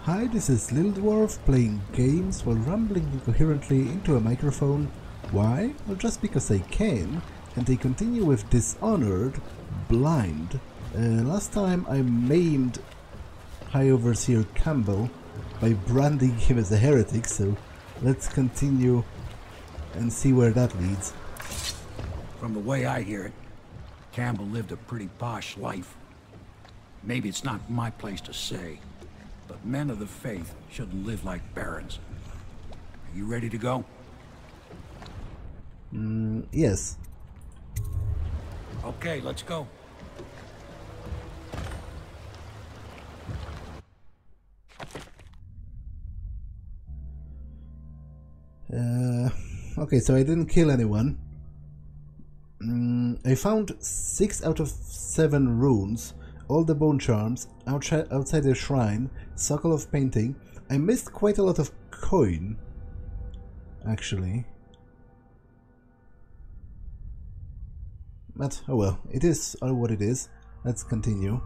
Hi, this is Little Dwarf playing games while rambling incoherently into a microphone. Why? Well, just because I can, and they continue with Dishonored, Blind. Last time I maimed High Overseer Campbell by branding him as a heretic, so let's continue and see where that leads. From the way I hear it, Campbell lived a pretty posh life. Maybe it's not my place to say, but men of the faith shouldn't live like barons. Are you ready to go? Yes. Okay, let's go. Okay, so I didn't kill anyone. I found 6 out of 7 runes, all the bone charms, outside the shrine, circle of painting. I missed quite a lot of coin, actually. But, oh well, it is all what it is. Let's continue.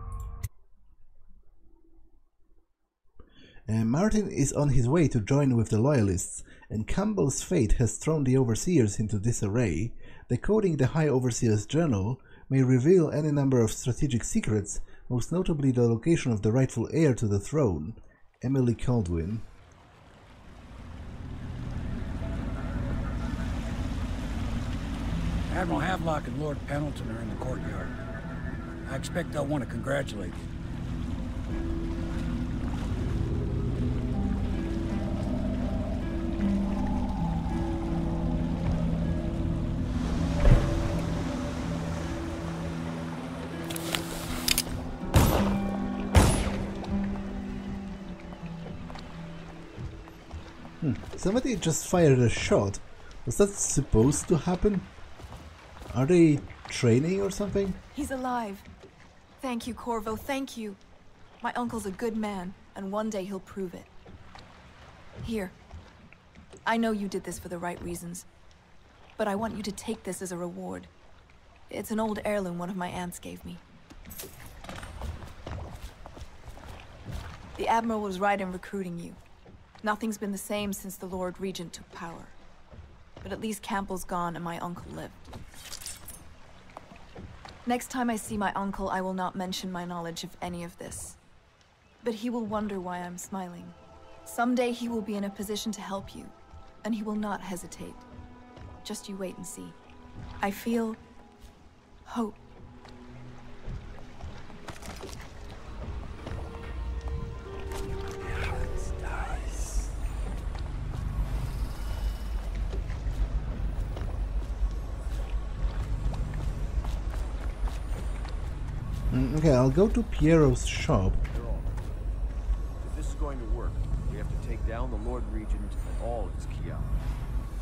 Martin is on his way to join with the Loyalists, and Campbell's fate has thrown the Overseers into disarray. Decoding the High Overseer's journal may reveal any number of strategic secrets, most notably the location of the rightful heir to the throne, Emily Caldwin. Admiral Havelock and Lord Pendleton are in the courtyard. I expect they'll want to congratulate you. Somebody just fired a shot. Was that supposed to happen? Are they training or something? He's alive. Thank you, Corvo, thank you. My uncle's a good man, and one day he'll prove it. Here. I know you did this for the right reasons, but I want you to take this as a reward. It's an old heirloom one of my aunts gave me. The Admiral was right in recruiting you. Nothing's been the same since the Lord Regent took power. But at least Campbell's gone and my uncle lived. Next time I see my uncle, I will not mention my knowledge of any of this. But he will wonder why I'm smiling. Someday he will be in a position to help you, and he will not hesitate. Just you wait and see. I feel hope. Okay, I'll go to Piero's shop. If this is going to work, we have to take down the Lord Regent and all of his Kiai.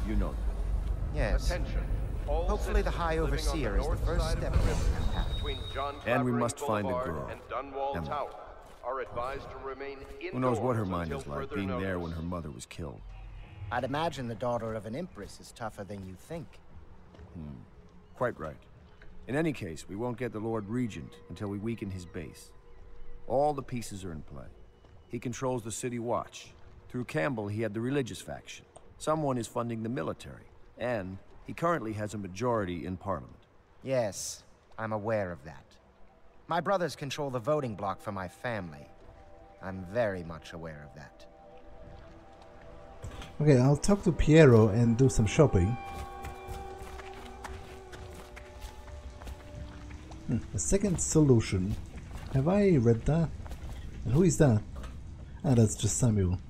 You know that. Yes. Attention. Hopefully the High Overseer is the first step in that path. And we must find the girl. And Dunwall Emma. Tower are advised to remain Who knows what her indoors mind until is like, further being there notice. when her mother was killed. I'd imagine the daughter of an Empress is tougher than you think. Quite right. In any case, we won't get the Lord Regent until we weaken his base. All the pieces are in play. He controls the City Watch. Through Campbell, he had the religious faction. Someone is funding the military. And he currently has a majority in Parliament. Yes, I'm aware of that. My brothers control the voting bloc for my family. I'm very much aware of that. Okay, I'll talk to Piero and do some shopping. A second solution. Have I read that? And who is that? Ah, that's just Samuel.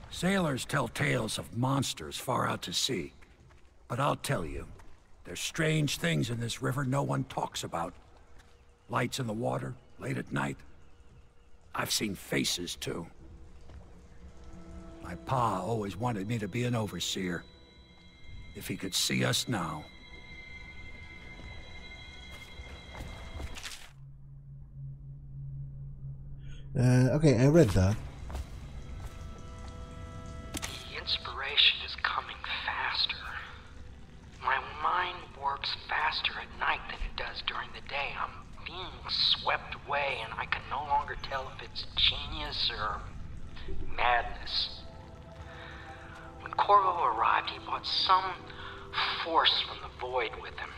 Sailors tell tales of monsters far out to sea. But I'll tell you, there's strange things in this river no one talks about. Lights in the water, late at night. I've seen faces, too. My pa always wanted me to be an overseer. If he could see us now. Okay, I read that. The inspiration is coming faster. My mind works faster at night than it does during the day. I'm being swept away, and I can no longer tell if it's genius or madness. When Corvo arrived, he brought some force from the void with him.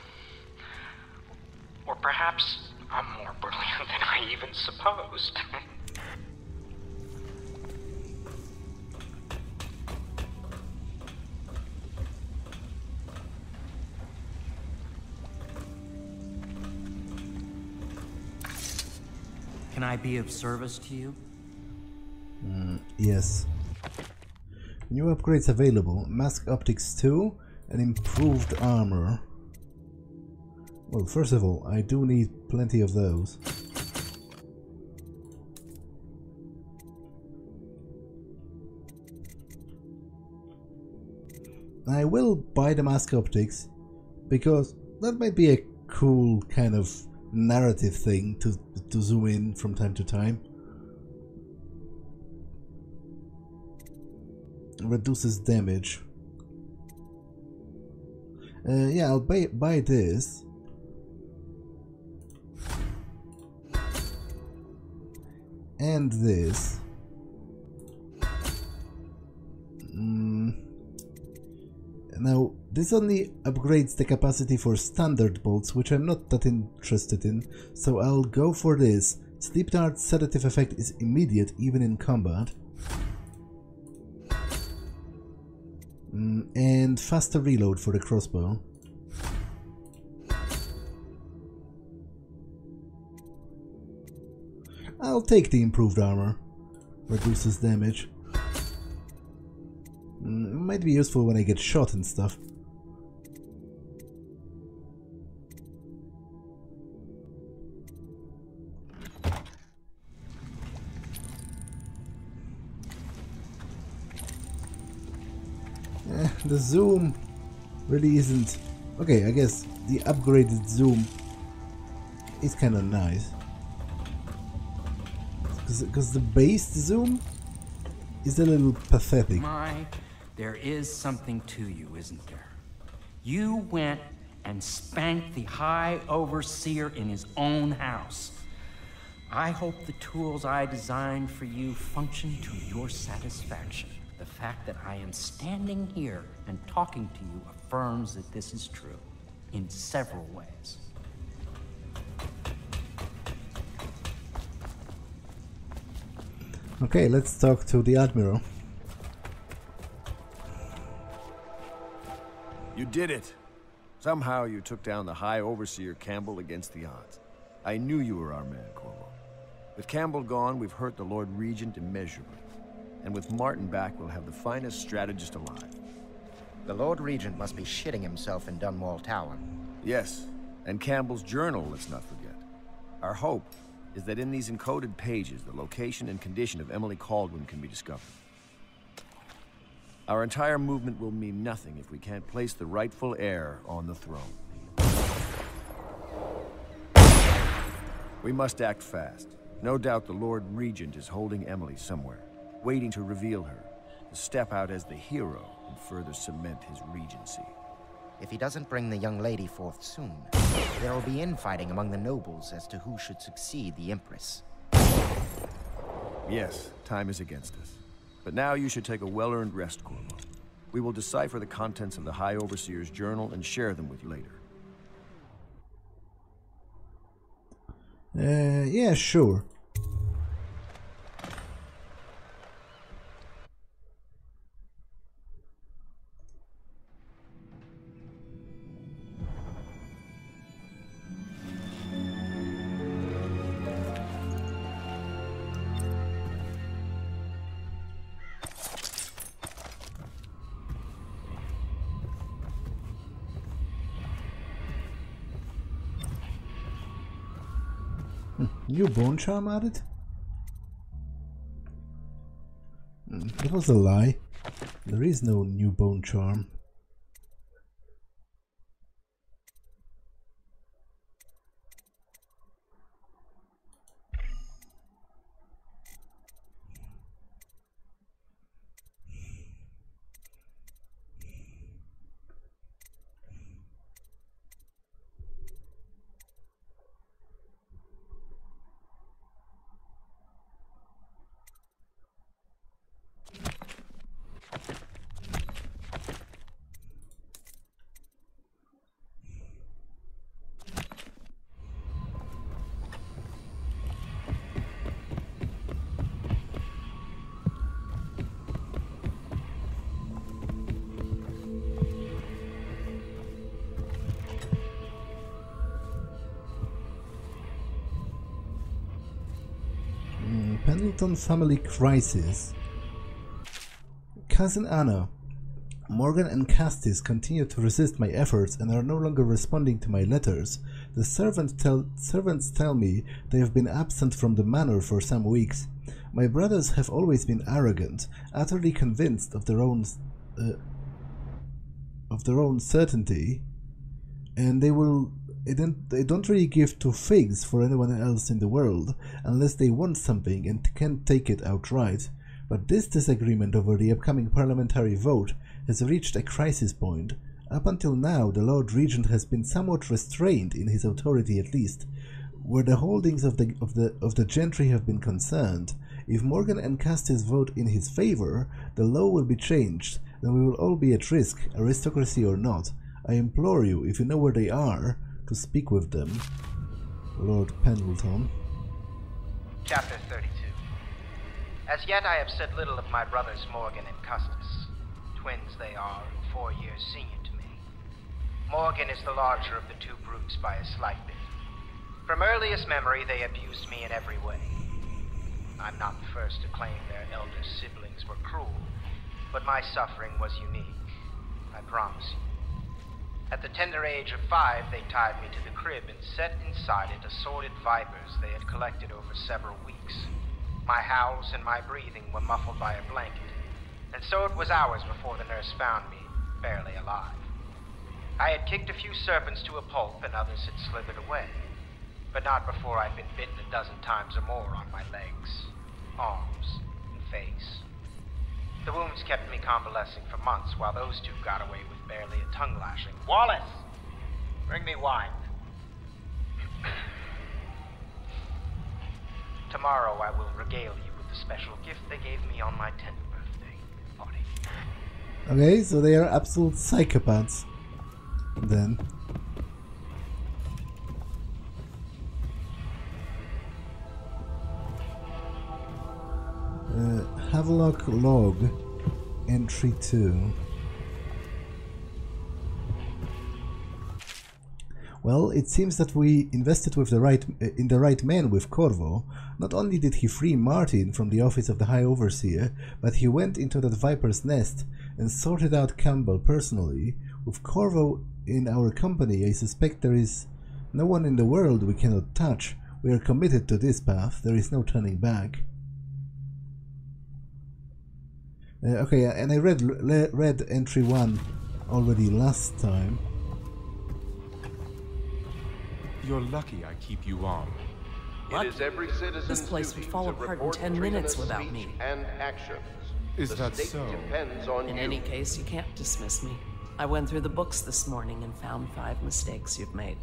Or perhaps I'm more brilliant than I even supposed. Can I be of service to you? Yes. New upgrades available. Mask Optics 2 and improved armor. Well, first of all, I do need plenty of those. I will buy the Mask Optics because that might be a cool kind of narrative thing to zoom in from time to time. Reduces damage. Yeah, I'll buy this. And this. Now, this only upgrades the capacity for standard bolts, which I'm not that interested in, so I'll go for this. Sleep Dart's sedative effect is immediate, even in combat. And faster reload for the crossbow. I'll take the improved armor. Reduces damage. Might be useful when I get shot and stuff. The zoom really isn't... Okay, I guess the upgraded zoom is kind of nice. Because the base zoom is a little pathetic. There is something to you, isn't there? You went and spanked the High Overseer in his own house. I hope the tools I designed for you function to your satisfaction. The fact that I am standing here and talking to you affirms that this is true, in several ways. Okay, let's talk to the Admiral. You did it! Somehow you took down the High Overseer Campbell against the odds. I knew you were our man, Corvo. With Campbell gone, we've hurt the Lord Regent immeasurably. And with Martin back, we'll have the finest strategist alive. The Lord Regent must be shitting himself in Dunwall Tower. Yes, and Campbell's journal, let's not forget. Our hope is that in these encoded pages, the location and condition of Emily Kaldwin can be discovered. Our entire movement will mean nothing if we can't place the rightful heir on the throne. We must act fast. No doubt the Lord Regent is holding Emily somewhere, waiting to reveal her, to step out as the hero and further cement his regency. If he doesn't bring the young lady forth soon, there will be infighting among the nobles as to who should succeed the Empress. Yes, time is against us. But now you should take a well-earned rest, Corvo. We will decipher the contents of the High Overseer's journal and share them with you later. Yeah, sure. New bone charm added? That was a lie. There is no new bone charm. Hamilton family crisis. Cousin Anna. Morgan and Castis continue to resist my efforts and are no longer responding to my letters. The servants tell me they have been absent from the manor for some weeks. My brothers have always been arrogant, utterly convinced of their own certainty, and they don't really give two figs for anyone else in the world unless they want something and can't take it outright. But this disagreement over the upcoming parliamentary vote has reached a crisis point. Up until now, the Lord Regent has been somewhat restrained in his authority, at least. Where the holdings of the gentry have been concerned, if Morgan and Castis vote in his favor, the law will be changed, and we will all be at risk, aristocracy or not. I implore you, if you know where they are, to speak with them. Lord Pendleton. Chapter 32. As yet I have said little of my brothers Morgan and Custis. Twins they are, and 4 years senior to me. Morgan is the larger of the two brutes by a slight bit. From earliest memory they abused me in every way. I'm not the first to claim their elder siblings were cruel, but my suffering was unique, I promise you. At the tender age of 5, they tied me to the crib and set inside it assorted vipers they had collected over several weeks. My howls and my breathing were muffled by a blanket, and so it was hours before the nurse found me, barely alive. I had kicked a few serpents to a pulp and others had slithered away, but not before I'd been bitten a dozen times or more on my legs, arms, and face. The wounds kept me convalescing for months while those two got away with barely a tongue lashing. Wallace! Bring me wine. Tomorrow I will regale you with the special gift they gave me on my 10th birthday party. Okay, so they are absolute psychopaths. Then. Havelock log, entry 2. Well, it seems that we invested with in the right man with Corvo. Not only did he free Martin from the office of the High Overseer, but he went into that viper's nest and sorted out Campbell personally. With Corvo in our company, I suspect there is no one in the world we cannot touch. We are committed to this path. There is no turning back. Okay, and I read entry 1 already last time. You're lucky I keep you on. It is every citizen's This place would fall apart in 10 minutes without me. And actions. Is The that stake so? depends on In you. any case, you can't dismiss me. I went through the books this morning and found 5 mistakes you've made.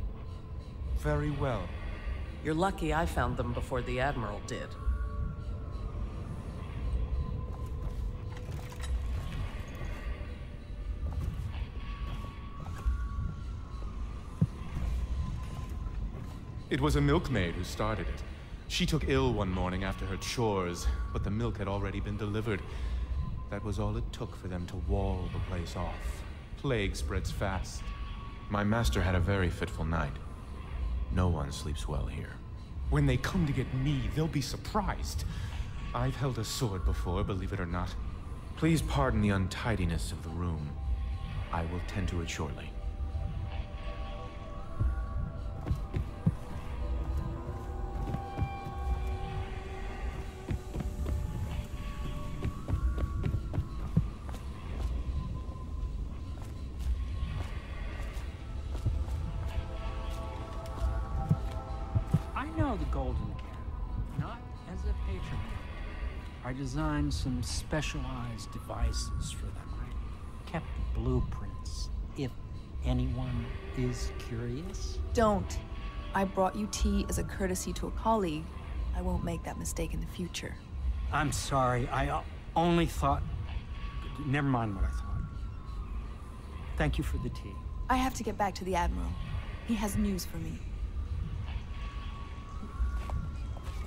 Very well. You're lucky I found them before the Admiral did. It was a milkmaid who started it. She took ill one morning after her chores, but the milk had already been delivered. That was all it took for them to wall the place off. Plague spreads fast. My master had a very fitful night. No one sleeps well here. When they come to get me, they'll be surprised. I've held a sword before, believe it or not. Please pardon the untidiness of the room. I will tend to it shortly. The Golden Cat, not as a patron. I designed some specialized devices for them. I kept blueprints, if anyone is curious. Don't. I brought you tea as a courtesy to a colleague. I won't make that mistake in the future. I'm sorry, I only thought... Never mind what I thought. Thank you for the tea. I have to get back to the Admiral. He has news for me.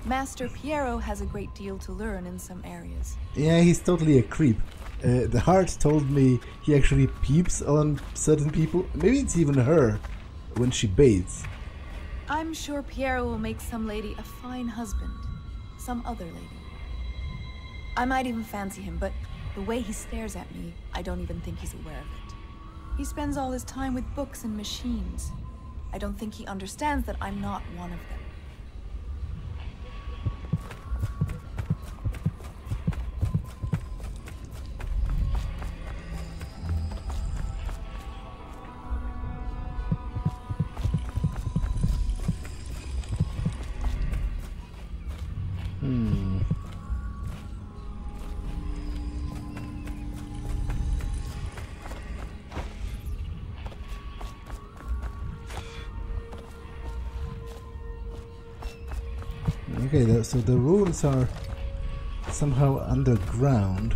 Master Piero has a great deal to learn in some areas. Yeah, he's totally a creep. The heart told me he actually peeps on certain people. Maybe it's even her when she bathes. I'm sure Piero will make some lady a fine husband. Some other lady. I might even fancy him, but the way he stares at me, I don't even think he's aware of it. He spends all his time with books and machines. I don't think he understands that I'm not one of them. Okay, so the ruins are somehow underground.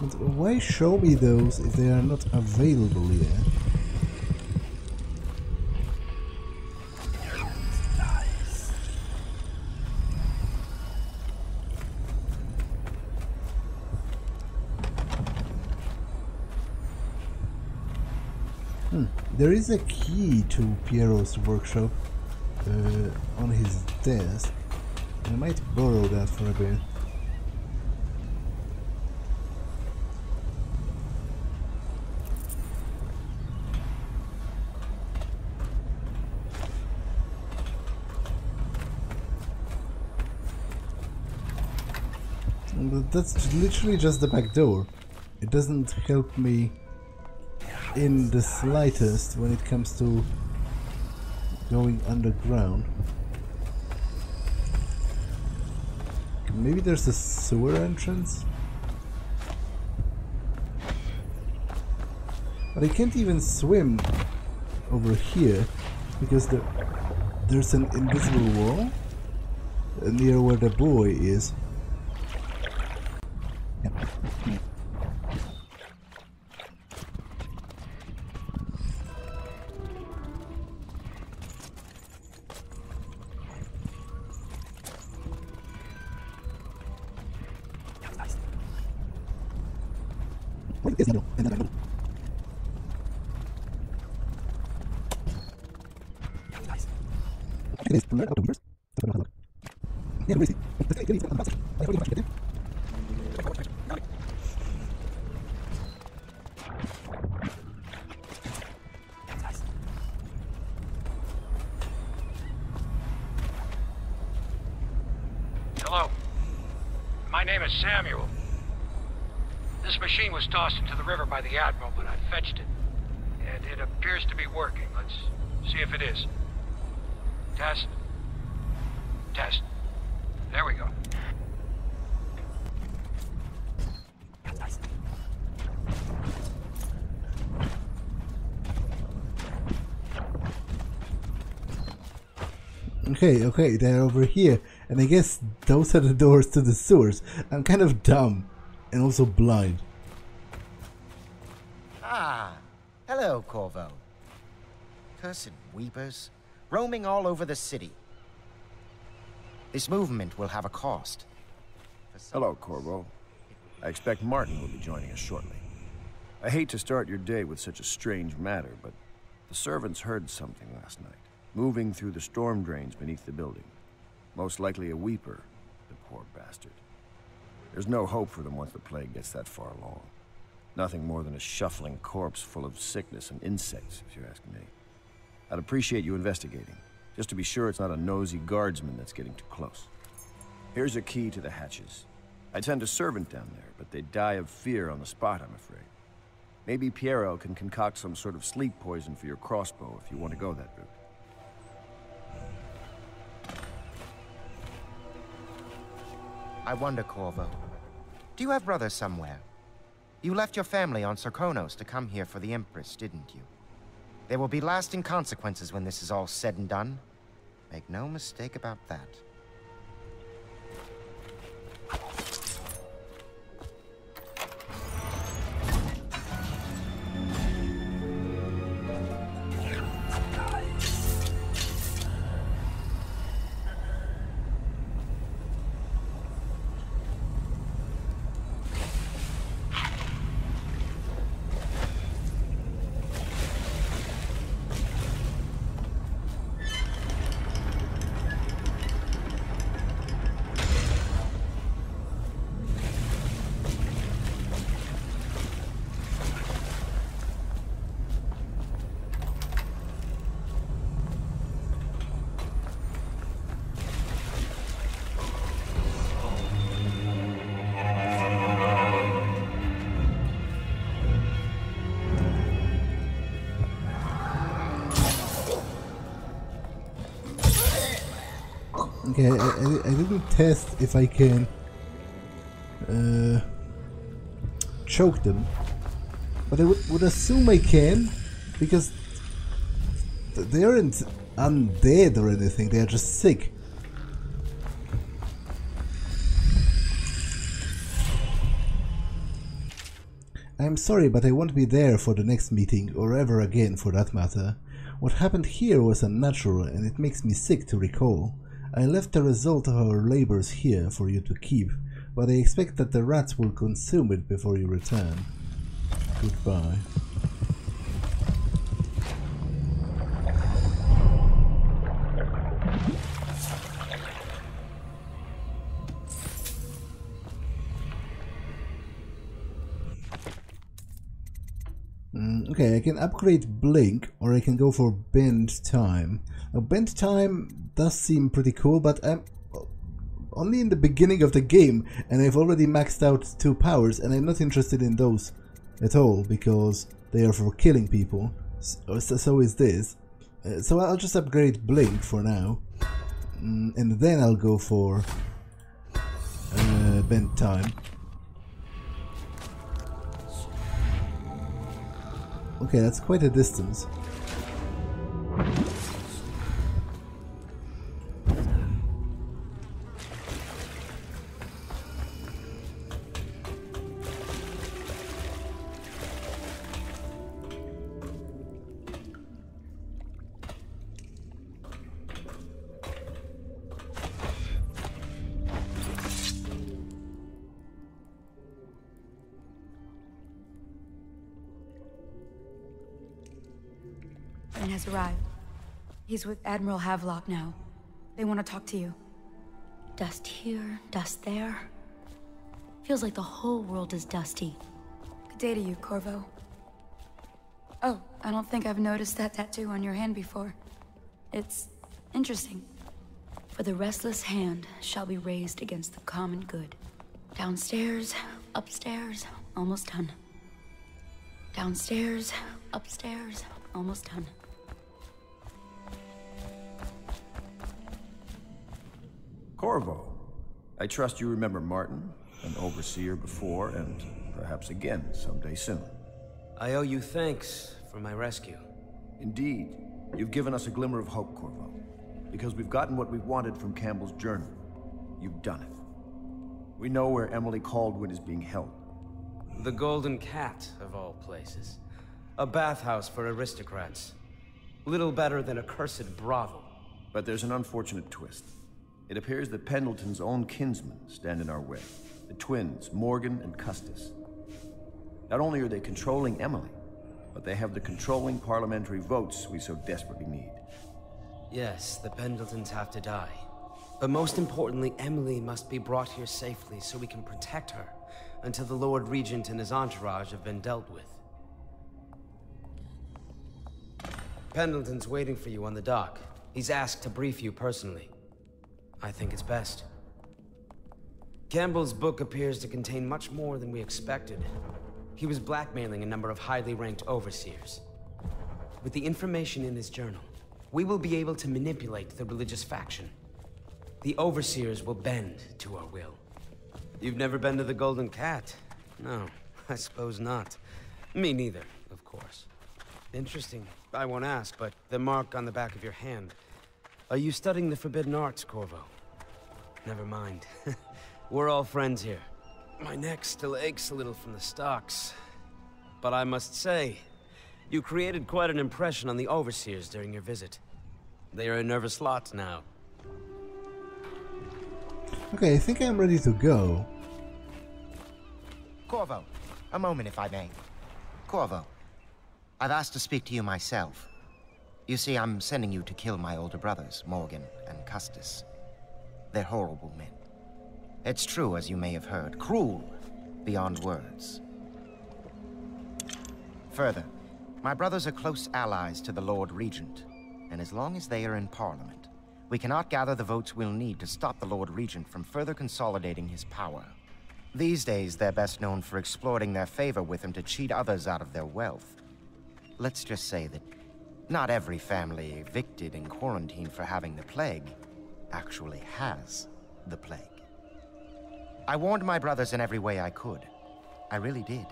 But why show me those if they are not available yet? There is a key to Piero's workshop on his desk. I might borrow that for a bit. But that's literally just the back door. It doesn't help me in the slightest when it comes to going underground. Maybe there's a sewer entrance? But I can't even swim over here because there's an invisible wall near where the boy is. Hello. My name is Samuel. This machine was tossed into the river by the Admiral, but I fetched it. And it appears to be working. Let's see if it is. Test. Test. There we go. Okay, they're over here. And I guess those are the doors to the sewers. I'm kind of dumb. And also blind. Ah, hello, Corvo. Cursed weepers, roaming all over the city. This movement will have a cost. Hello, Corvo. I expect Martin will be joining us shortly. I hate to start your day with such a strange matter, but the servants heard something last night, moving through the storm drains beneath the building. Most likely a weeper, the poor bastard. There's no hope for them once the plague gets that far along. Nothing more than a shuffling corpse full of sickness and insects, if you ask me. I'd appreciate you investigating, just to be sure it's not a nosy guardsman that's getting too close. Here's a key to the hatches. I'd send a servant down there, but they'd die of fear on the spot, I'm afraid. Maybe Piero can concoct some sort of sleep poison for your crossbow if you want to go that route. I wonder, Corvo, do you have brothers somewhere? You left your family on Sarkonos to come here for the Empress, didn't you? There will be lasting consequences when this is all said and done. Make no mistake about that. Okay, I didn't test if I can choke them, but I would assume I can, because they aren't undead or anything, they are just sick. I'm sorry, but I won't be there for the next meeting, or ever again for that matter. What happened here was unnatural, and it makes me sick to recall. I left the result of our labors here for you to keep, but I expect that the rats will consume it before you return. Goodbye. Okay, I can upgrade Blink, or I can go for Bend Time. Now, Bend Time does seem pretty cool, but I'm only in the beginning of the game, and I've already maxed out 2 powers, and I'm not interested in those at all, because they are for killing people. So is this. So I'll just upgrade Blink for now, and then I'll go for Bend Time. Okay, that's quite a distance. Has arrived. He's with Admiral Havelock now. They want to talk to you. Dust here, dust there. Feels like the whole world is dusty. Good day to you, Corvo. Oh, I don't think I've noticed that tattoo on your hand before. It's interesting. For the restless hand shall be raised against the common good. Downstairs, upstairs, almost done. Downstairs, upstairs, almost done. Corvo, I trust you remember Martin, an overseer before, and perhaps again someday soon. I owe you thanks for my rescue. Indeed. You've given us a glimmer of hope, Corvo. Because we've gotten what we've wanted from Campbell's journal. You've done it. We know where Emily Caldwin is being held. The Golden Cat, of all places. A bathhouse for aristocrats. Little better than a cursed brothel. But there's an unfortunate twist. It appears that Pendleton's own kinsmen stand in our way. The twins, Morgan and Custis. Not only are they controlling Emily, but they have the controlling parliamentary votes we so desperately need. Yes, the Pendletons have to die. But most importantly, Emily must be brought here safely so we can protect her until the Lord Regent and his entourage have been dealt with. Pendleton's waiting for you on the dock. He's asked to brief you personally. I think it's best. Campbell's book appears to contain much more than we expected. He was blackmailing a number of highly ranked overseers. With the information in his journal, we will be able to manipulate the religious faction. The overseers will bend to our will. You've never been to the Golden Cat? No, I suppose not. Me neither, of course. Interesting. I won't ask, but the mark on the back of your hand. Are you studying the forbidden arts, Corvo? Never mind. We're all friends here. My neck still aches a little from the stocks. But I must say, you created quite an impression on the overseers during your visit. They are a nervous lot now. Okay, I think I'm ready to go. Corvo, a moment if I may. Corvo, I've asked to speak to you myself. You see, I'm sending you to kill my older brothers, Morgan and Custis. They're horrible men. It's true, as you may have heard, cruel beyond words. Further, my brothers are close allies to the Lord Regent, and as long as they are in Parliament, we cannot gather the votes we'll need to stop the Lord Regent from further consolidating his power. These days, they're best known for exploiting their favor with him to cheat others out of their wealth. Let's just say that not every family evicted and quarantined for having the plague actually has the plague. I warned my brothers in every way I could. I really did.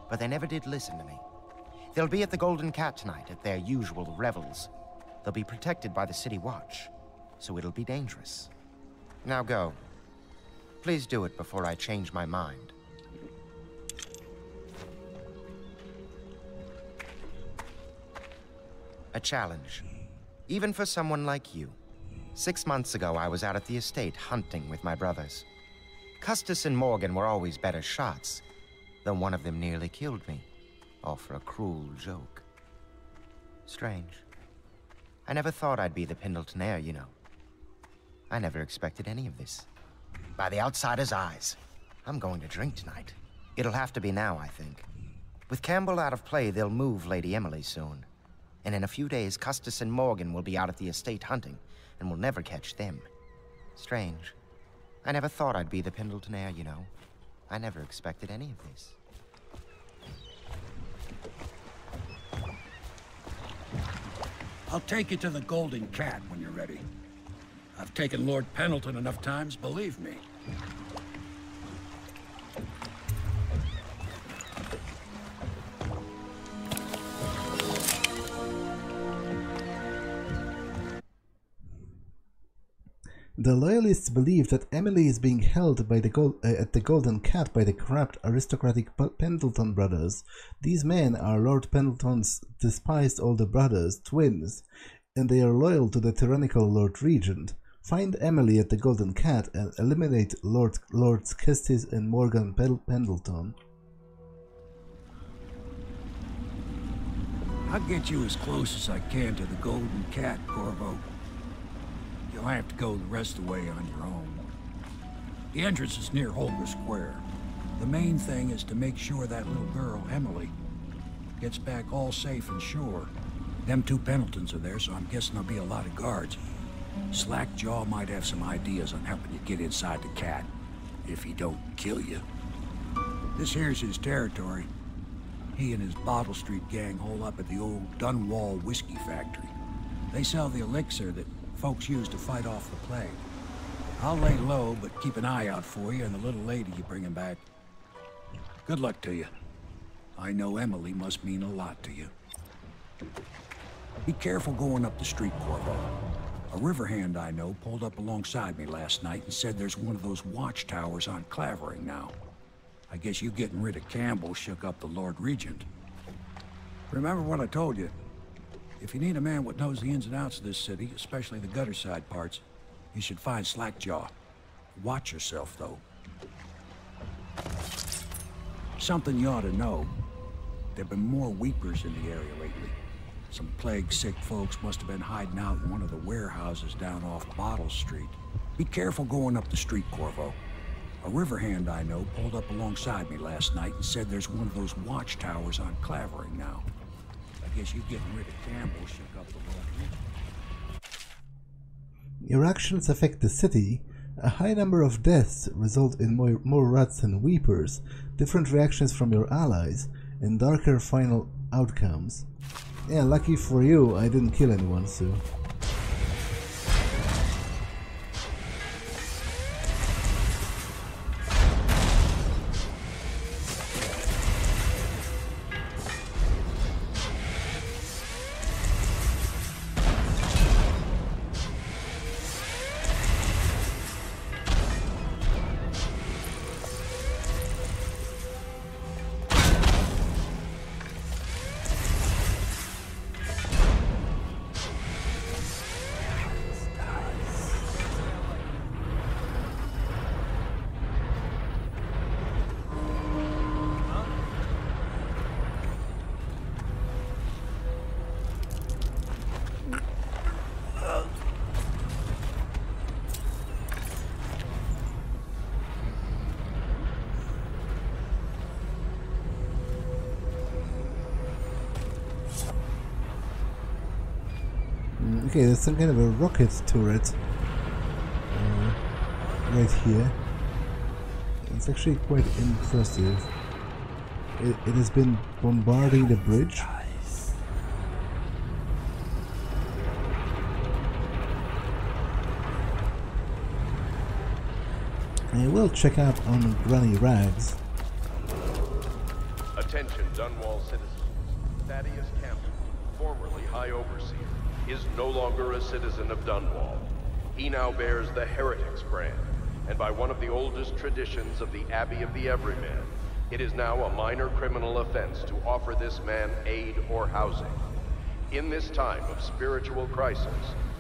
But they never did listen to me. They'll be at the Golden Cat tonight at their usual revels. They'll be protected by the City Watch, so it'll be dangerous. Now go. Please do it before I change my mind. A challenge. Even for someone like you. 6 months ago, I was out at the estate hunting with my brothers. Custis and Morgan were always better shots, though one of them nearly killed me, all for a cruel joke. Strange. I never thought I'd be the Pendleton heir, you know. I never expected any of this. By the outsider's eyes, I'm going to drink tonight. It'll have to be now, I think. With Campbell out of play, they'll move Lady Emily soon. And in a few days, Custis and Morgan will be out at the estate hunting, and we'll never catch them. Strange. I never thought I'd be the Pendleton heir, you know. I never expected any of this. I'll take you to the Golden Cat when you're ready. I've taken Lord Pendleton enough times, believe me. The Loyalists believe that Emily is being held by at the Golden Cat by the corrupt aristocratic Pendleton brothers. These men are Lord Pendleton's despised older brothers, twins, and they are loyal to the tyrannical Lord Regent. Find Emily at the Golden Cat and eliminate Lords Custis and Morgan Pendleton. I'll get you as close as I can to the Golden Cat, Corvo. You'll have to go the rest of the way on your own. The entrance is near Holger Square. The main thing is to make sure that little girl, Emily, gets back all safe and sure. Them two Pendletons are there, so I'm guessing there'll be a lot of guards. Slackjaw might have some ideas on helping you get inside the cat, if he don't kill you. This here's his territory. He and his Bottle Street gang hole up at the old Dunwall whiskey factory. They sell the elixir that folks use to fight off the plague. I'll lay low, but keep an eye out for you and the little lady you bring him back. Good luck to you. I know Emily must mean a lot to you. Be careful going up the street, Corvo. A river hand I know pulled up alongside me last night and said there's one of those watchtowers on Clavering now. I guess you getting rid of Campbell shook up the Lord Regent. Remember what I told you. If you need a man what knows the ins and outs of this city, especially the gutter side parts, you should find Slackjaw. Watch yourself, though. Something you ought to know. There've been more weepers in the area lately. Some plague-sick folks must have been hiding out in one of the warehouses down off Bottle Street. Be careful going up the street, Corvo. A river hand I know pulled up alongside me last night and said there's one of those watchtowers on Clavering now. I guess you getting rid of Campbell shook up the Lord Regent. Your actions affect the city, A high number of deaths result in more rats and weepers, different reactions from your allies, and darker final outcomes. Yeah, lucky for you, I didn't kill anyone, so... Okay, there's some kind of a rocket turret right here. It's actually quite impressive. It has been bombarding the bridge. I will check out on Granny Rags. Attention, Dunwall citizens. Thaddeus Campbell, formerly High Overseer, is no longer a citizen of Dunwall. He now bears the Heretics brand, and by one of the oldest traditions of the Abbey of the Everyman, it is now a minor criminal offense to offer this man aid or housing. In this time of spiritual crisis,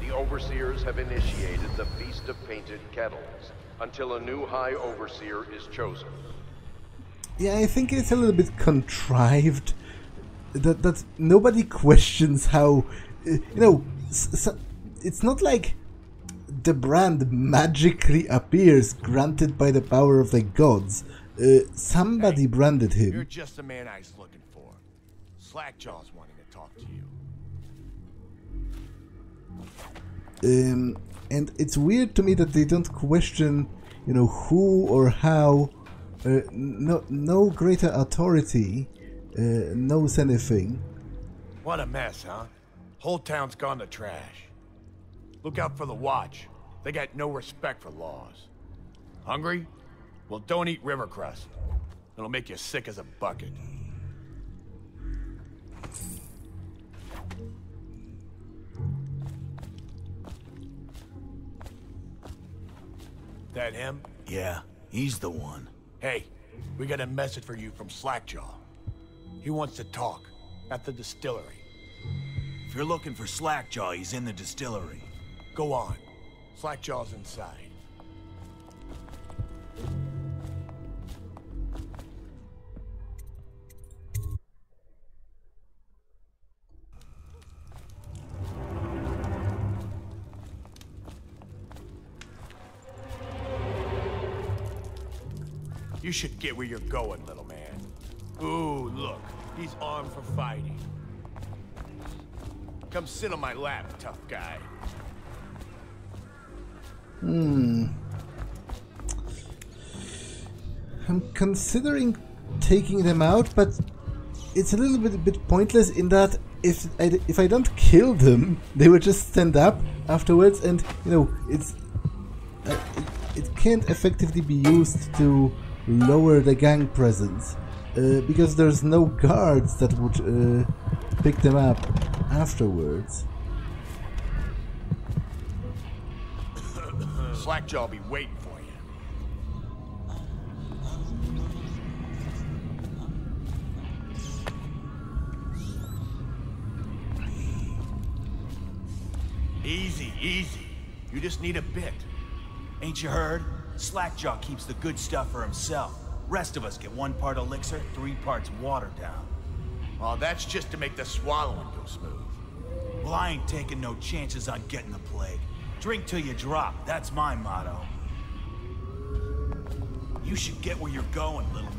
the Overseers have initiated the Feast of Painted Kettles, until a new High Overseer is chosen. Yeah, I think it's a little bit contrived. That nobody questions how... you know, it's not like the brand magically appears granted by the power of the gods. Somebody branded him. You're just the man I was looking for. Slackjaw's wanting to talk to you. And it's weird to me that they don't question, you know, who or how. No greater authority knows anything. What a mess, huh? Whole town's gone to trash. Look out for the Watch. They got no respect for laws. Hungry? Well, don't eat river crust. It'll make you sick as a bucket. That him? Yeah, he's the one. Hey, we got a message for you from Slackjaw. He wants to talk at the distillery. If you're looking for Slackjaw, he's in the distillery. Go on. Slackjaw's inside. You should get where you're going, little man. Ooh, look. He's armed for fighting. Come sit on my lap, tough guy. I'm considering taking them out, but it's a little bit pointless in that if I don't kill them, they will just stand up afterwards, and you know it can't effectively be used to lower the gang presence because there's no guards that would pick them up afterwards. Slackjaw'll be waiting for you. Easy, easy. You just need a bit. Ain't you heard? Slackjaw keeps the good stuff for himself. Rest of us get 1 part elixir, 3 parts watered down. Oh, that's just to make the swallowing go smooth. Well, I ain't taking no chances on getting the plague. Drink till you drop, that's my motto. You should get where you're going, little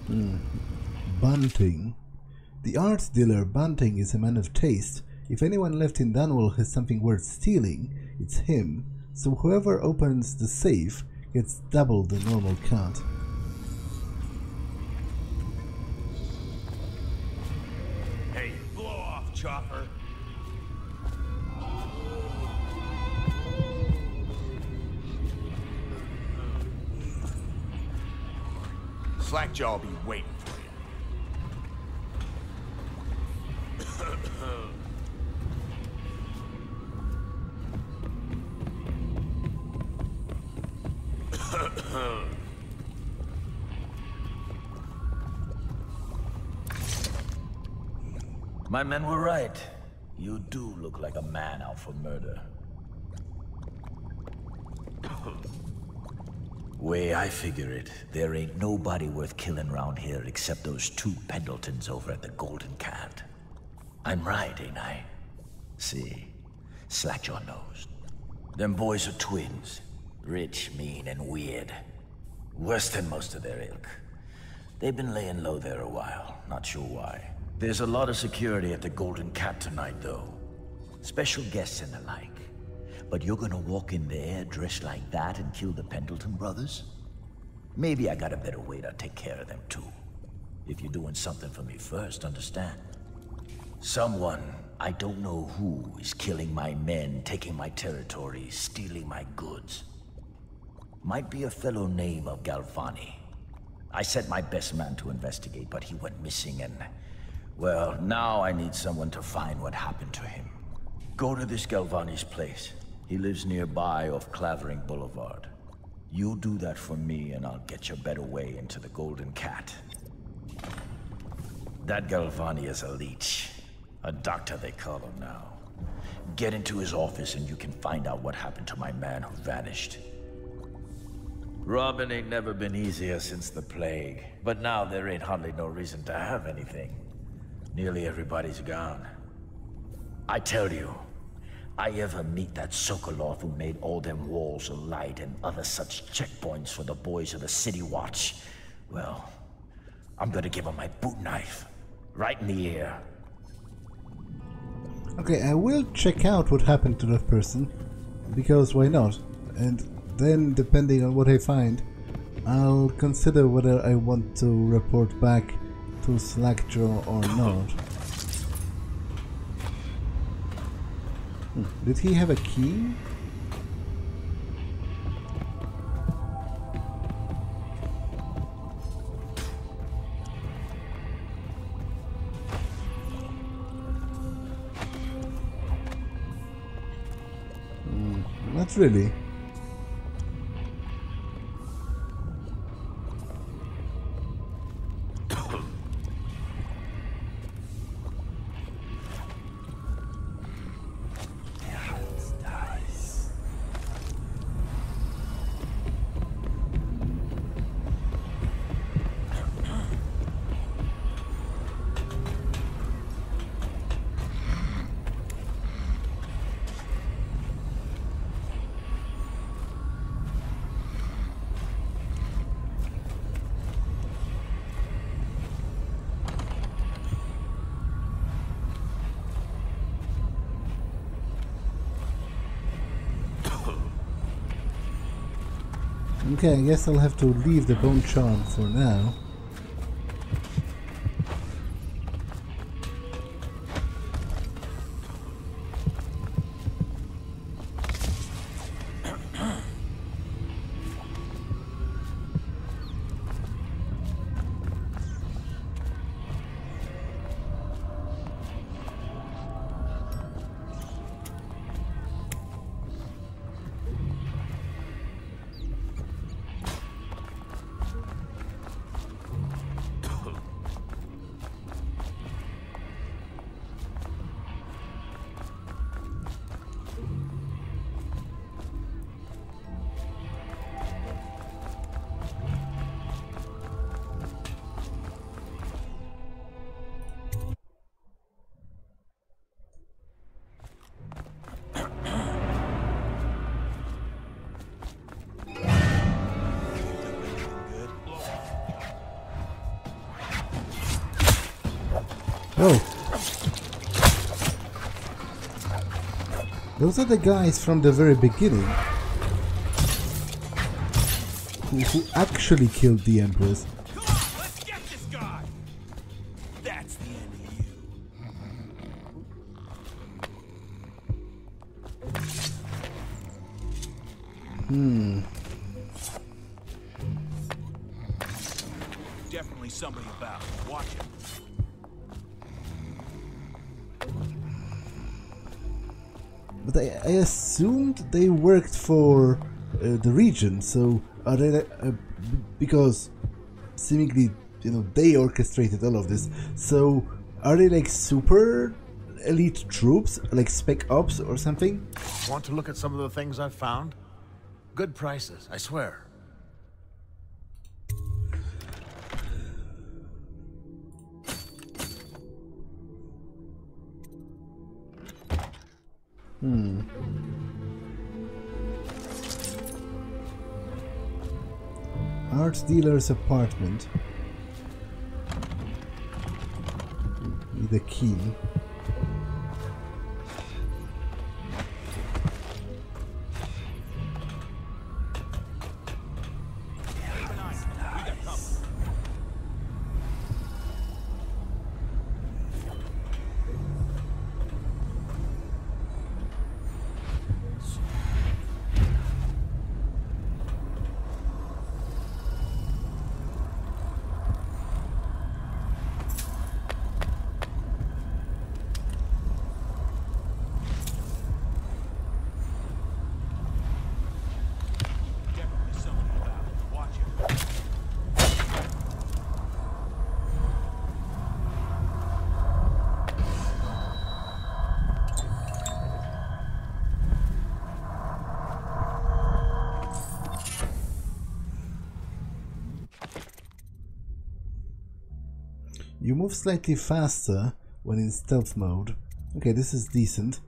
man. Bunting. The art dealer Bunting is a man of taste, If anyone left in Dunwall has something worth stealing, it's him, so whoever opens the safe gets double the normal cut. Hey, blow off, chopper. Slackjaw will be waiting for you. My men were right. You do look like a man out for murder. Way I figure it, there ain't nobody worth killing around here except those two Pendletons over at the Golden Cat. I'm right, ain't I? See, Slackjaw knows. Them boys are twins. Rich, mean, and weird. Worse than most of their ilk. They've been laying low there a while, not sure why. There's a lot of security at the Golden Cat tonight, though. Special guests and the like. But you're gonna walk in there dressed like that and kill the Pendleton brothers? Maybe I got a better way to take care of them, too. If you're doing something for me first, understand? Someone, I don't know who, is killing my men, taking my territory, stealing my goods. Might be a fellow named of Galvani. I sent my best man to investigate, but he went missing and... well, now I need someone to find what happened to him. Go to this Galvani's place. He lives nearby off Clavering Boulevard. You do that for me and I'll get you a better way into the Golden Cat. That Galvani is a leech. A doctor they call him now. Get into his office and you can find out what happened to my man who vanished. Robbing ain't never been easier since the plague, but now there ain't hardly no reason to have anything. Nearly everybody's gone. I tell you, I ever meet that Sokolov who made all them walls of light and other such checkpoints for the boys of the City Watch, well, I'm gonna give him my boot knife, right in the ear. Okay, I will check out what happened to that person, because why not? And then, depending on what I find, I'll consider whether I want to report back to Slackjaw or not. Did he have a key? Not really. Okay, I guess I'll have to leave the bone charm for now. Oh. Those are the guys from the very beginning who actually killed the Empress. Let's get this guy! That's the end of you. Definitely somebody about. Watch it. But I assumed they worked for the region, so are they because seemingly, you know, they orchestrated all of this, so are they like super elite troops, like spec ops or something? Want to look at some of the things I've found? Good prices, I swear. Art dealer's apartment. Need a key. You move slightly faster when in stealth mode. Okay, this is decent.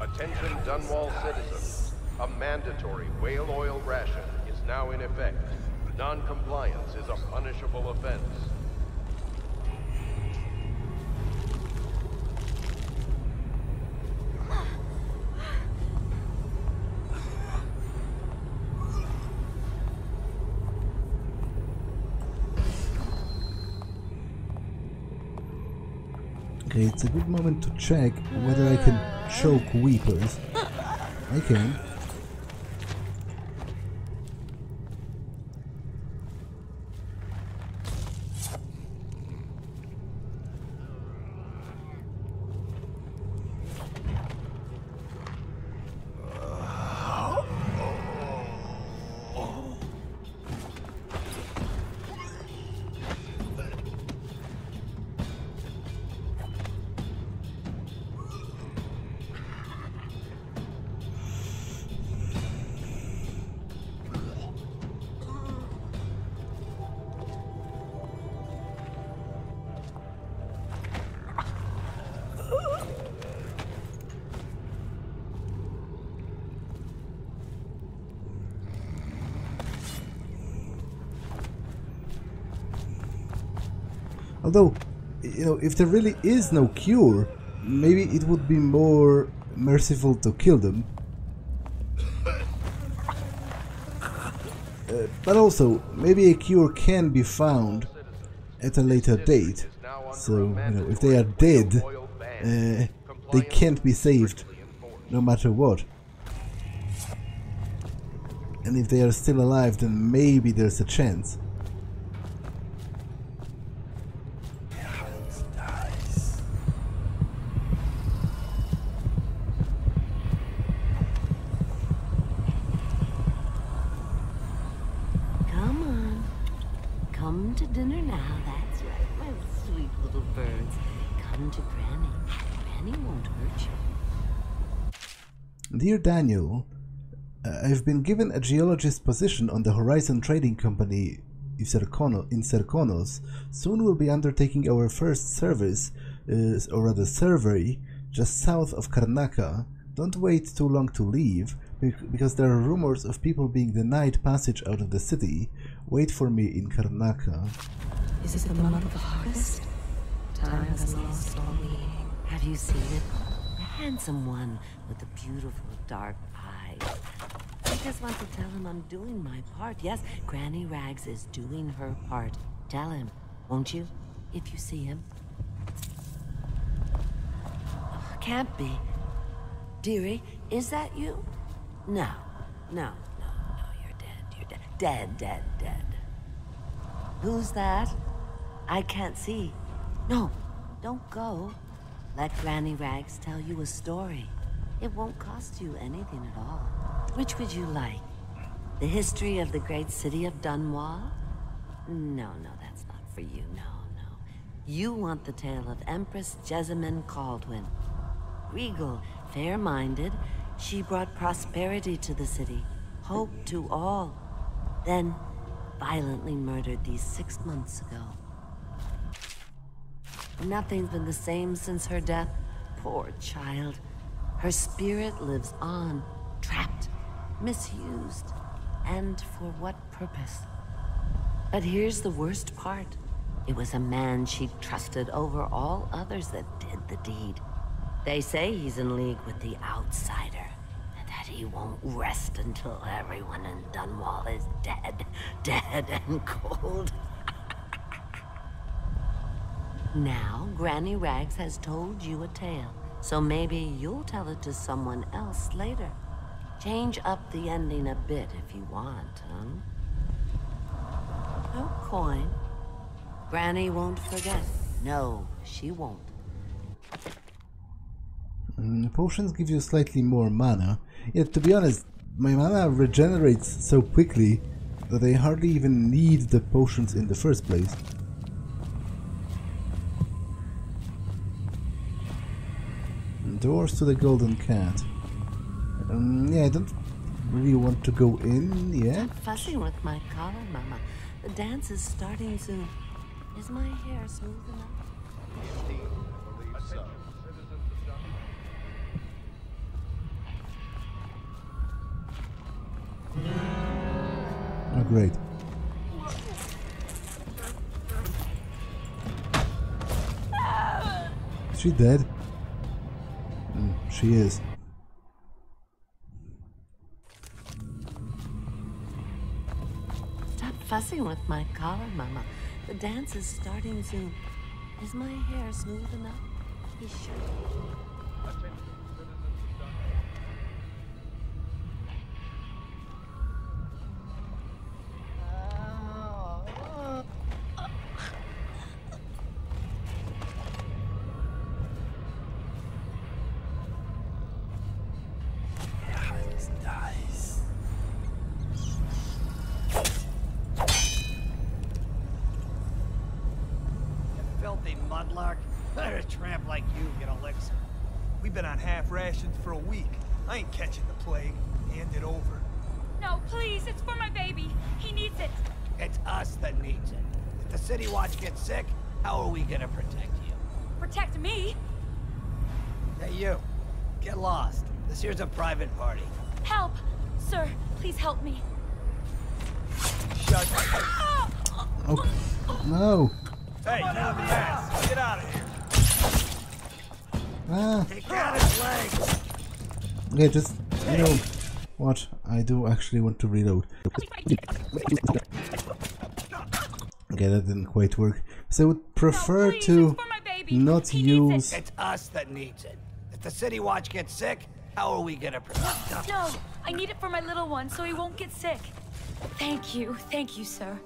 Attention Dunwall citizens. A mandatory whale oil ration is now in effect. Non-compliance is a punishable offense. Okay, it's a good moment to check whether I can choke weepers. I can. Although, you know, if there really is no cure, maybe it would be more merciful to kill them. But also, maybe a cure can be found at a later date. So, you know, if they are dead, they can't be saved, no matter what. And if they are still alive, then maybe there's a chance. Come to dinner now, that's right, my sweet little birds. Come to Granny. Granny won't hurt you. Dear Daniel, I've been given a geologist's position on the Horizon Trading Company in Serkonos. Soon we'll be undertaking our first service, or rather survey, just south of Karnaca. Don't wait too long to leave, because there are rumors of people being denied passage out of the city. Wait for me in Karnaca. Is it the month of harvest? Time has lost all meaning. Have you seen it? The handsome one with the beautiful dark eyes. I just want to tell him I'm doing my part. Yes, Granny Rags is doing her part. Tell him, won't you? If you see him. Oh, can't be. Dearie, is that you? No, you're dead, Dead. Who's that? I can't see. No, don't go. Let Granny Rags tell you a story. It won't cost you anything at all. Which would you like? The history of the great city of Dunwall? No, that's not for you, no. You want the tale of Empress Jessamine Caldwin. Regal, fair-minded, she brought prosperity to the city, hope to all. Then, violently murdered these 6 months ago. Nothing's been the same since her death. Poor child. Her spirit lives on, trapped, misused, and for what purpose? But here's the worst part. It was a man she trusted over all others that did the deed. They say he's in league with the outsider, and that he won't rest until everyone in Dunwall is dead and cold. Now, Granny Rags has told you a tale, so maybe you'll tell it to someone else later. Change up the ending a bit if you want, huh? No coin. Granny won't forget. No, she won't. Potions give you slightly more mana. Yet, to be honest, my mana regenerates so quickly that I hardly even need the potions in the first place. Doors to the Golden Cat. Yeah, I don't really want to go in yet. Stop fussing with my collar, Mama. The dance is starting soon. Is my hair smooth enough? Oh, great. Is she dead? She is. Stop fussing with my collar, Mama. The dance is starting soon. Is my hair smooth enough? Be sure. Let a tramp like you get elixir. We've been on half rations for a week. I ain't catching the plague. Hand it over. No, please, it's for my baby. He needs it. It's us that needs it. If the City Watch gets sick, how are we gonna protect you? Protect me? Hey, you. Get lost. This here's a private party. Help! Sir, please help me. Shut up. Oh, no. Hey, pass. Get out of here. Ah. Take out his legs. Okay, just, you know what? I do actually want to reload. Okay, that didn't quite work. So I would prefer to not use... It's us that needs it. If the City Watch gets sick, how are we gonna protect them? No, I need it for my little one so he won't get sick. Thank you, sir.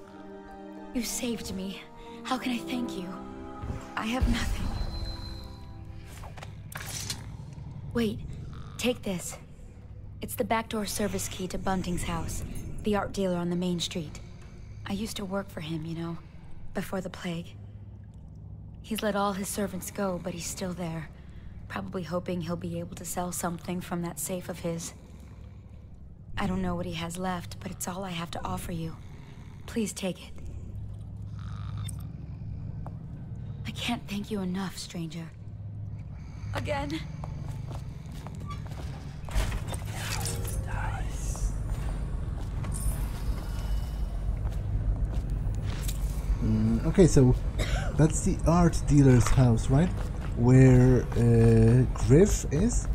You saved me. How can I thank you? I have nothing. Wait, take this. It's the backdoor service key to Bunting's house, the art dealer on the main street. I used to work for him, you know. before the plague. He's let all his servants go, but he's still there. Probably hoping he'll be able to sell something from that safe of his. I don't know what he has left, but it's all I have to offer you. Please take it. I can't thank you enough, stranger. Again. Okay, so that's the art dealer's house, right? Where Griff is?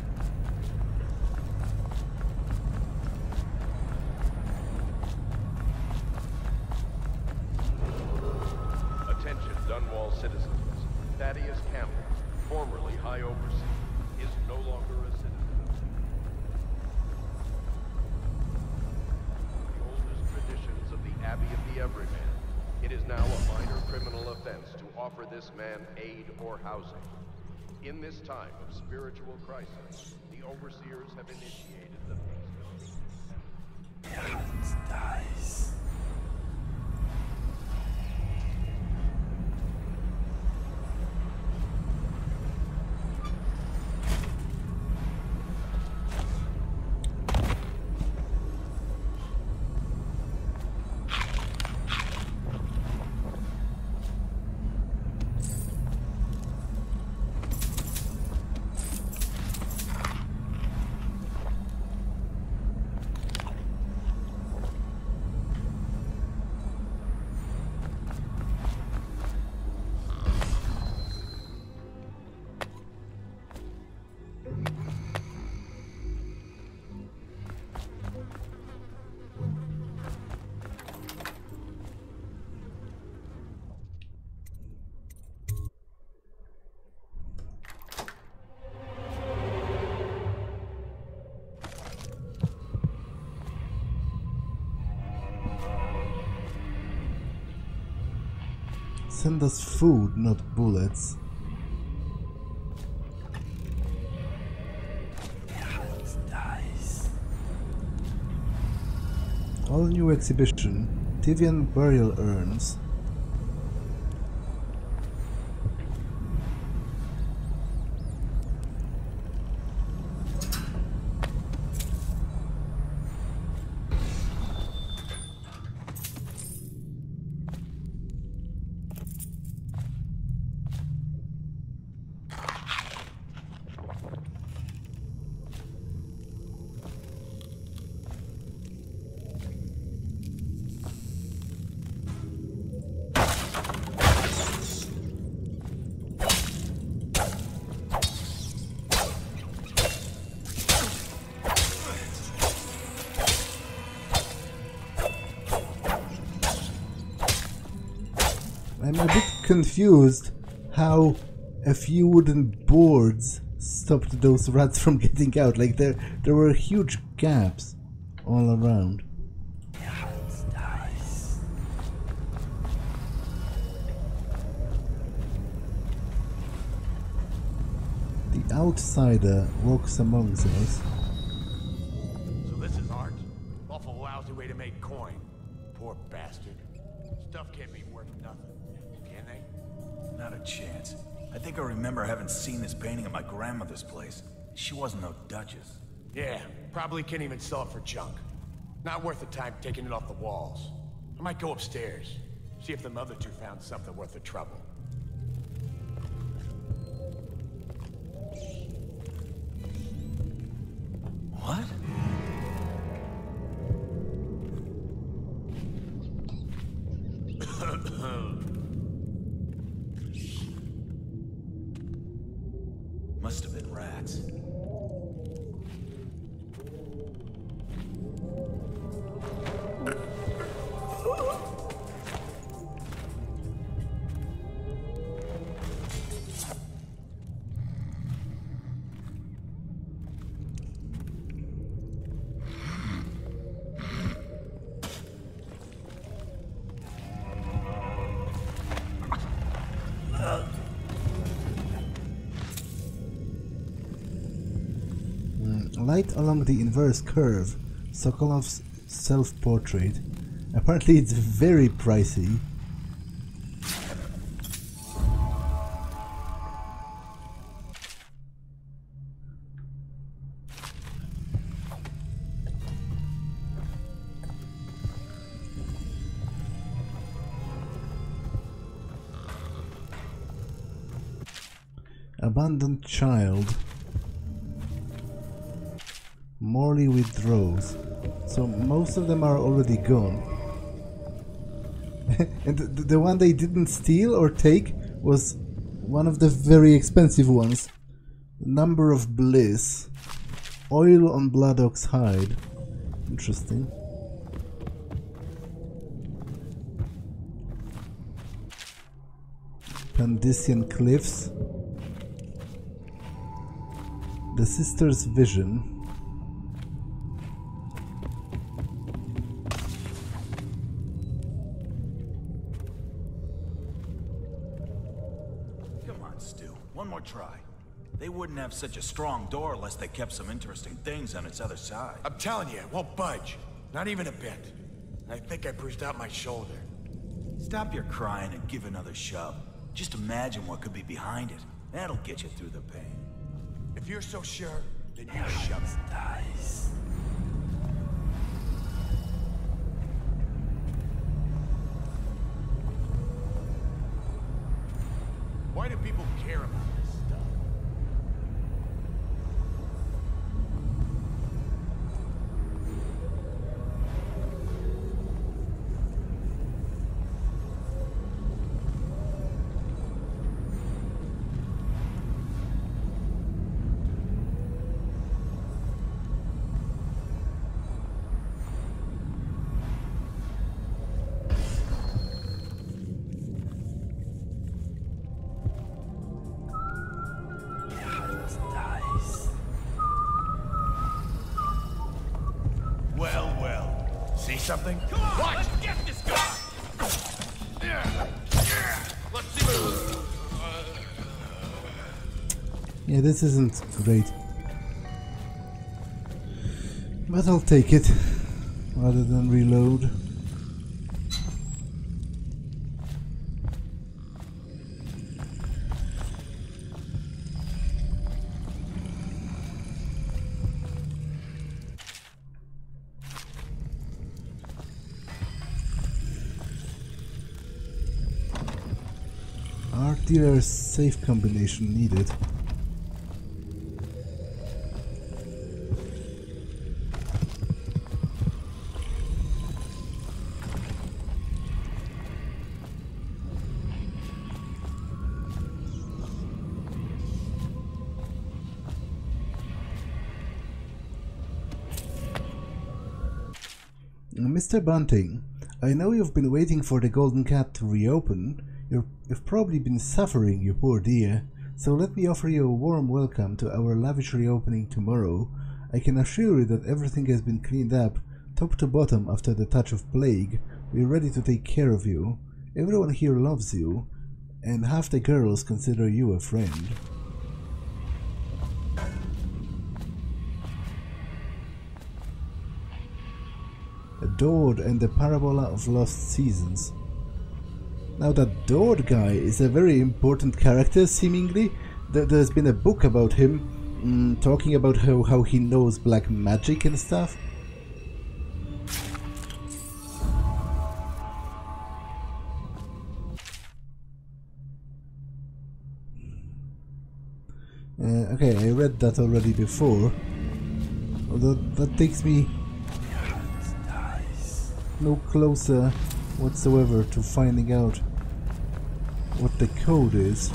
Attention, Dunwall citizens. Thaddeus Campbell, formerly High Overseer, is no longer a citizen. The oldest traditions of the Abbey of the Everyman. It is now a minor criminal offense to offer this man aid or housing. In this time of spiritual crisis, the overseers have initiated the peace dies. Send us food, not bullets. All new exhibition, Tivian burial urns. I'm a bit confused how a few wooden boards stopped those rats from getting out. Like there were huge gaps all around. The outsider walks amongst us. So this is art? Awful lousy way to make coin. Poor bastard. Stuff can't be worth nothing. Can they? Not a chance. I think I remember having seen this painting at my grandmother's place. She wasn't no duchess. Yeah, probably can't even sell it for junk. Not worth the time taking it off the walls. I might go upstairs, see if them other two found something worth the trouble. What? Must have been rats. Light along the inverse curve, Sokolov's self-portrait. Apparently it's very pricey. Abandoned child. Morley withdraws. So most of them are already gone. And the one they didn't steal or take was one of the very expensive ones. Number of Bliss. Oil on Bloodog's hide. Interesting. Pandician Cliffs. The Sister's Vision. Come on, Stu. One more try. They wouldn't have such a strong door unless they kept some interesting things on its other side. I'm telling you, it won't budge. Not even a bit. I think I bruised out my shoulder. Stop your crying and give another shove. Just imagine what could be behind it. That'll get you through the pain. If you're so sure, then you shove it. Dice. Why do people care about this stuff? Something? Come on, let's get this guy! Let's see. Yeah, this isn't great. But I'll take it rather than reload. Dealer's safe combination needed. Mr. Bunting, I know you've been waiting for the Golden Cat to reopen. You've probably been suffering, you poor dear, so let me offer you a warm welcome to our lavish reopening tomorrow. I can assure you that everything has been cleaned up, top to bottom after the touch of plague. We're ready to take care of you. Everyone here loves you, and half the girls consider you a friend. Adored and the Parabola of Lost Seasons. Now that Dord guy is a very important character, seemingly. There's been a book about him, talking about how he knows black magic and stuff. Okay, I read that already before. Although that takes me no closer whatsoever to finding out what the code is.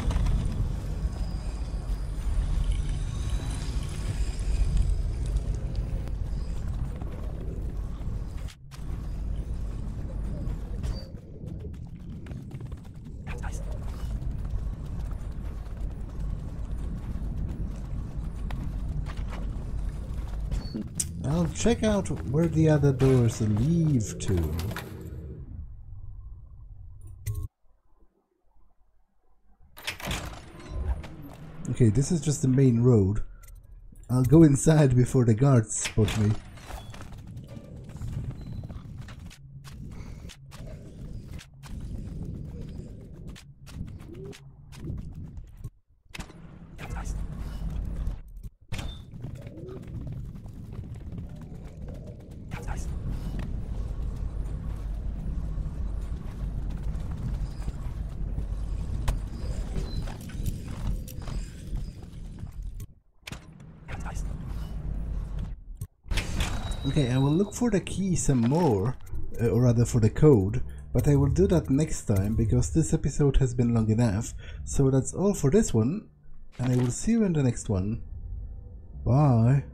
I'll check out where the other doors lead to. Okay, this is just the main road. I'll go inside before the guards spot me. Okay, I will look for the key some more, or rather for the code, but I will do that next time because this episode has been long enough. So that's all for this one, and I will see you in the next one. Bye!